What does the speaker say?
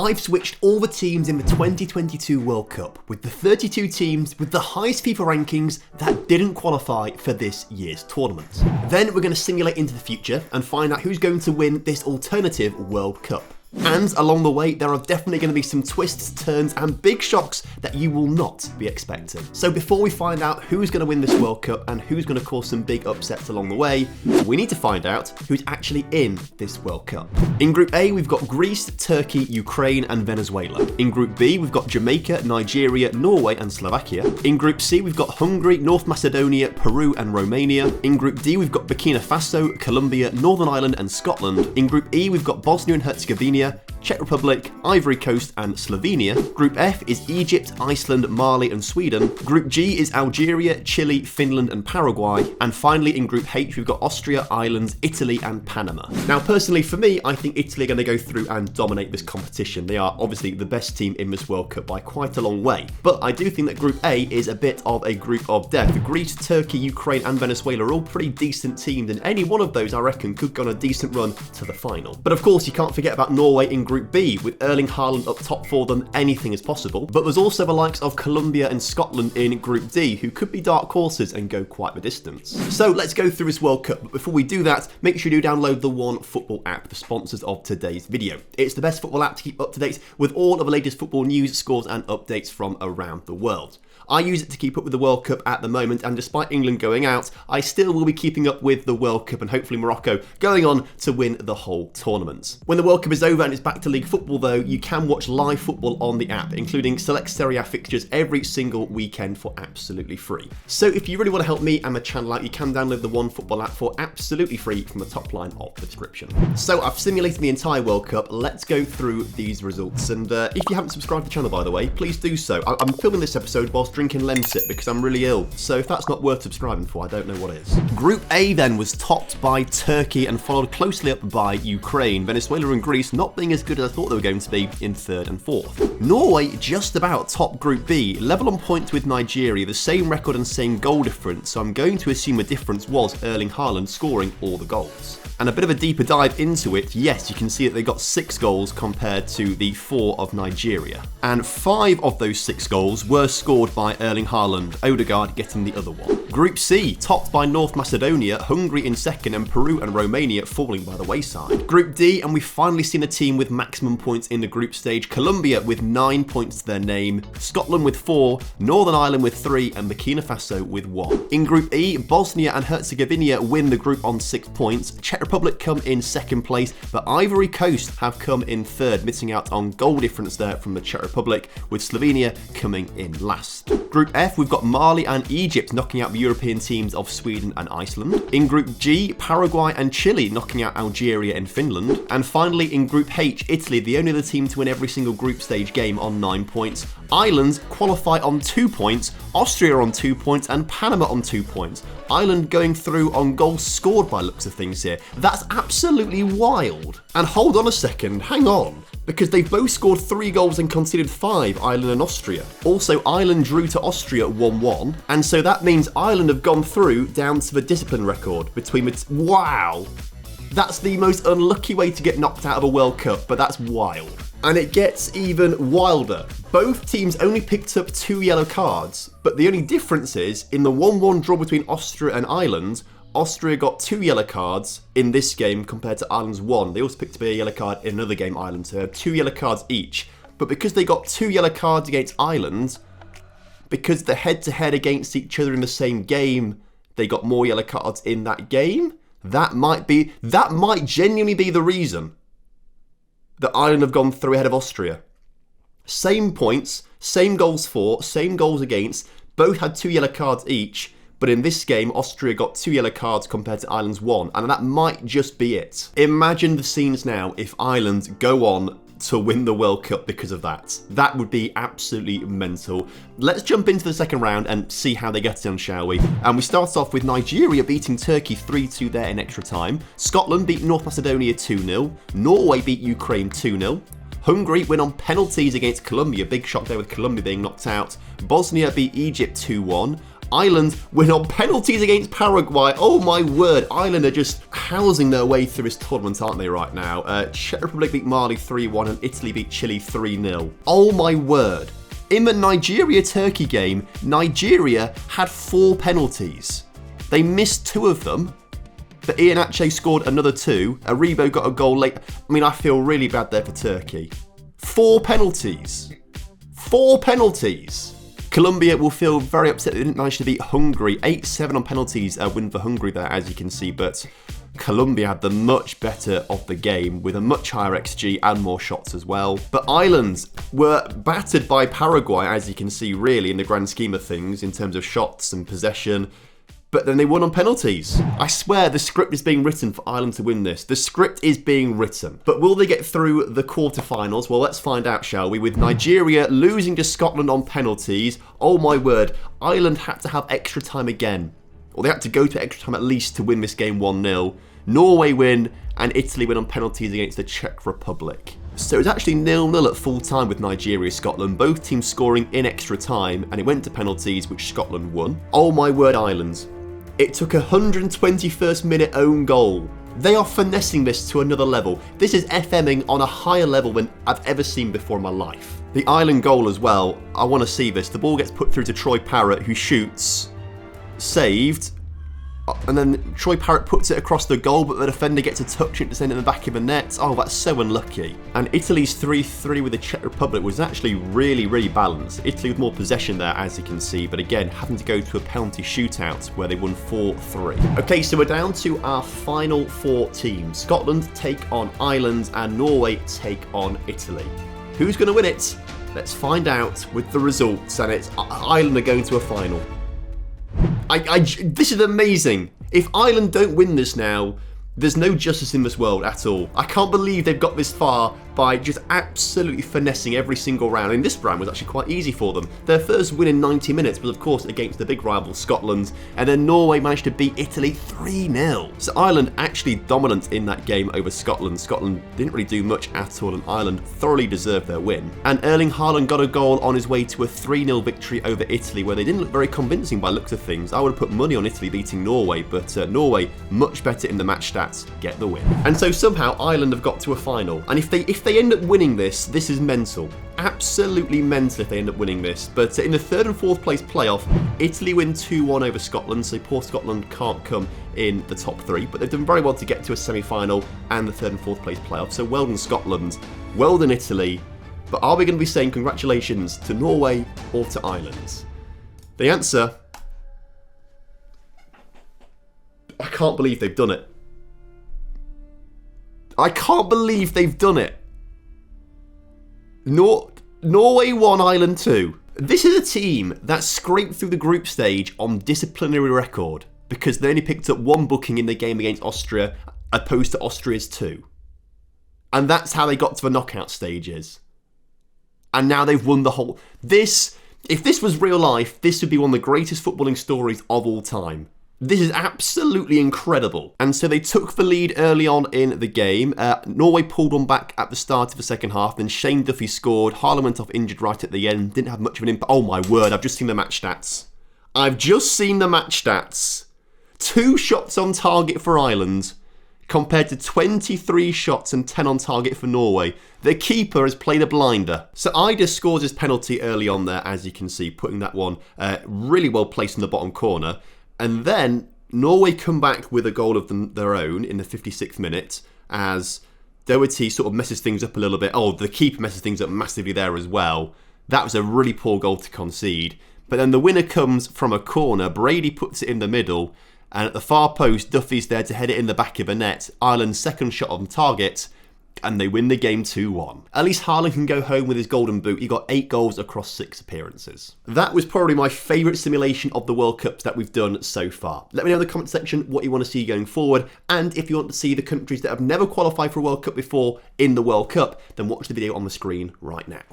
I've switched all the teams in the 2022 World Cup with the 32 teams with the highest FIFA rankings that didn't qualify for this year's tournament. Then we're going to simulate into the future and find out who's going to win this alternative World Cup. And along the way, there are definitely going to be some twists, turns, and big shocks that you will not be expecting. So before we find out who's going to win this World Cup and who's going to cause some big upsets along the way, we need to find out who's actually in this World Cup. In Group A, we've got Greece, Turkey, Ukraine, and Venezuela. In Group B, we've got Jamaica, Nigeria, Norway, and Slovakia. In Group C, we've got Hungary, North Macedonia, Peru, and Romania. In Group D, we've got Burkina Faso, Colombia, Northern Ireland, and Scotland. In Group E, we've got Bosnia and Herzegovina, Czech Republic, Ivory Coast, and Slovenia. Group F is Egypt, Iceland, Mali, and Sweden. Group G is Algeria, Chile, Finland, and Paraguay. And finally, in Group H, we've got Austria, Ireland, Italy, and Panama. Now, personally, for me, I think Italy are going to go through and dominate this competition. They are obviously the best team in this World Cup by quite a long way. But I do think that Group A is a bit of a group of death. Greece, Turkey, Ukraine, and Venezuela are all pretty decent teams, and any one of those, I reckon, could go on a decent run to the final. But of course, you can't forget about Norway in Group B, with Erling Haaland up top for them, anything is possible. But there's also the likes of Colombia and Scotland in Group D, who could be dark horses and go quite the distance. So let's go through this World Cup, but before we do that, make sure you download the One Football app, the sponsors of today's video. It's the best football app to keep up to date with all of the latest football news, scores, and updates from around the world. I use it to keep up with the World Cup at the moment, and despite England going out, I still will be keeping up with the World Cup and hopefully Morocco going on to win the whole tournament. When the World Cup is over and it's back to league football though, you can watch live football on the app, including select Serie A fixtures every single weekend for absolutely free. So if you really want to help me and my channel out, you can download the One Football app for absolutely free from the top line of the description. So I've simulated the entire World Cup, let's go through these results, and if you haven't subscribed to the channel by the way, please do so. I'm filming this episode whilst drinking Lemsip because I'm really ill, so if that's not worth subscribing for, I don't know what is. Group A then was topped by Turkey and followed closely up by Ukraine. Venezuela and Greece not being as good as I thought they were going to be in third and fourth. Norway just about topped Group B, level on points with Nigeria, the same record and same goal difference, so I'm going to assume the difference was Erling Haaland scoring all the goals. And a bit of a deeper dive into it, yes, you can see that they got 6 goals compared to the 4 of Nigeria. And 5 of those 6 goals were scored by Erling Haaland, Odegaard getting the other one. Group C, topped by North Macedonia, Hungary in second, and Peru and Romania falling by the wayside. Group D, and we've finally seen a team with maximum points in the group stage, Colombia with 9 points to their name, Scotland with 4, Northern Ireland with 3, and Burkina Faso with 1. In Group E, Bosnia and Herzegovina win the group on 6 points, Czech Republic come in second place, but Ivory Coast have come in third, missing out on goal difference there from the Czech Republic, with Slovenia coming in last. Group F, we've got Mali and Egypt knocking out the European teams of Sweden and Iceland. In Group G, Paraguay and Chile knocking out Algeria and Finland. And finally in Group H, Italy, the only other team to win every single group stage game on 9 points. Ireland qualify on 2 points, Austria on 2 points, and Panama on 2 points. Ireland going through on goals scored by looks of things here. That's absolutely wild. And hold on a second, hang on, because they've both scored 3 goals and conceded 5, Ireland and Austria. Also, Ireland drew to Austria 1-1, and so that means Ireland have gone through down to the discipline record between the wow. That's the most unlucky way to get knocked out of a World Cup, but that's wild. And it gets even wilder. Both teams only picked up 2 yellow cards, but the only difference is, in the 1-1 draw between Austria and Ireland, Austria got 2 yellow cards in this game compared to Ireland's 1. They also picked up a yellow card in another game, Ireland, so they had 2 yellow cards each. But because they got 2 yellow cards against Ireland, because they're head-to-head against each other in the same game, they got more yellow cards in that game. That might genuinely be the reason that Ireland have gone through ahead of Austria. Same points, same goals for, same goals against, both had 2 yellow cards each, but in this game, Austria got 2 yellow cards compared to Ireland's 1, and that might just be it. Imagine the scenes now if Ireland go on to win the World Cup because of that. That would be absolutely mental. Let's jump into the second round and see how they get on, shall we? And we start off with Nigeria beating Turkey 3-2 there in extra time. Scotland beat North Macedonia 2-0. Norway beat Ukraine 2-0. Hungary win on penalties against Colombia. Big shock there with Colombia being knocked out. Bosnia beat Egypt 2-1. Ireland win on penalties against Paraguay. Oh my word, Ireland are just housing their way through this tournament, aren't they, right now? Czech Republic beat Mali 3-1 and Italy beat Chile 3-0. Oh my word. In the Nigeria-Turkey game, Nigeria had 4 penalties. They missed 2 of them, but Ian Ache scored another 2. Aribo got a goal late. I mean, I feel really bad there for Turkey. 4 penalties. 4 penalties. Colombia will feel very upset they didn't manage to beat Hungary. 8-7 on penalties, a win for Hungary there, as you can see, but Colombia had the much better of the game with a much higher XG and more shots as well. But Ireland were battered by Paraguay, as you can see, really, in the grand scheme of things, in terms of shots and possession. But then they won on penalties. I swear the script is being written for Ireland to win this. The script is being written. But will they get through the quarterfinals? Well, let's find out, shall we? With Nigeria losing to Scotland on penalties. Oh my word, Ireland had to have extra time again. Or they had to go to extra time at least to win this game 1-0. Norway win and Italy win on penalties against the Czech Republic. So it's actually 0-0 at full time with Nigeria-Scotland, both teams scoring in extra time, and it went to penalties, which Scotland won. Oh my word, Ireland. It took a 121st minute own goal. They are finessing this to another level. This is FMing on a higher level than I've ever seen before in my life. The Ireland goal as well, I want to see this. The ball gets put through to Troy Parrott, who shoots, saved, and then Troy Parrott puts it across the goal, but the defender gets a touch it to send it in the back of the net. Oh, that's so unlucky. And Italy's 3-3 with the Czech Republic was actually really, really balanced. Italy with more possession there, as you can see, but again, having to go to a penalty shootout where they won 4-3. Okay, so we're down to our final 4 teams. Scotland take on Ireland and Norway take on Italy. Who's going to win it? Let's find out with the results, and it's Ireland are going to a final. This is amazing. If Ireland don't win this now, there's no justice in this world at all. I can't believe they've got this far by just absolutely finessing every single round. And this round was actually quite easy for them. Their first win in 90 minutes was, of course, against the big rival Scotland. And then Norway managed to beat Italy 3-0. So Ireland actually dominant in that game over Scotland. Scotland didn't really do much at all, and Ireland thoroughly deserved their win. And Erling Haaland got a goal on his way to a 3-0 victory over Italy, where they didn't look very convincing by looks of things. I would have put money on Italy beating Norway, but Norway much better in the match stats, get the win. And so somehow Ireland have got to a final. And if they end up winning this, this is mental. Absolutely mental if they end up winning this. But in the 3rd and 4th place playoff, Italy win 2-1 over Scotland, so poor Scotland can't come in the top 3, but they've done very well to get to a semi-final and the 3rd and 4th place playoff. So well done Scotland, well done Italy. But are we going to be saying congratulations to Norway or to Ireland? The answer, I can't believe they've done it. I can't believe they've done it. Norway 1, Ireland 2. This is a team that scraped through the group stage on disciplinary record because they only picked up 1 booking in the game against Austria opposed to Austria's 2. And that's how they got to the knockout stages. And now they've won the whole... If this was real life, this would be one of the greatest footballing stories of all time. This is absolutely incredible. And so they took the lead early on in the game. Norway pulled one back at the start of the second half. Then Shane Duffy scored. Haaland went off injured right at the end. Didn't have much of an impact. Oh my word, I've just seen the match stats. 2 shots on target for Ireland compared to 23 shots and 10 on target for Norway. The keeper has played a blinder. So Ida scores his penalty early on there, as you can see, putting that one really well placed in the bottom corner. And then Norway come back with a goal of their own in the 56th minute as Doherty sort of messes things up a little bit. Oh, the keeper messes things up massively there as well. That was a really poor goal to concede. But then the winner comes from a corner. Brady puts it in the middle. And at the far post, Duffy's there to head it in the back of the net. Ireland's second shot on target. And they win the game 2-1. At least Haaland can go home with his golden boot. He got 8 goals across 6 appearances. That was probably my favourite simulation of the World Cups that we've done so far. Let me know in the comment section what you want to see going forward, and if you want to see the countries that have never qualified for a World Cup before in the World Cup, then watch the video on the screen right now.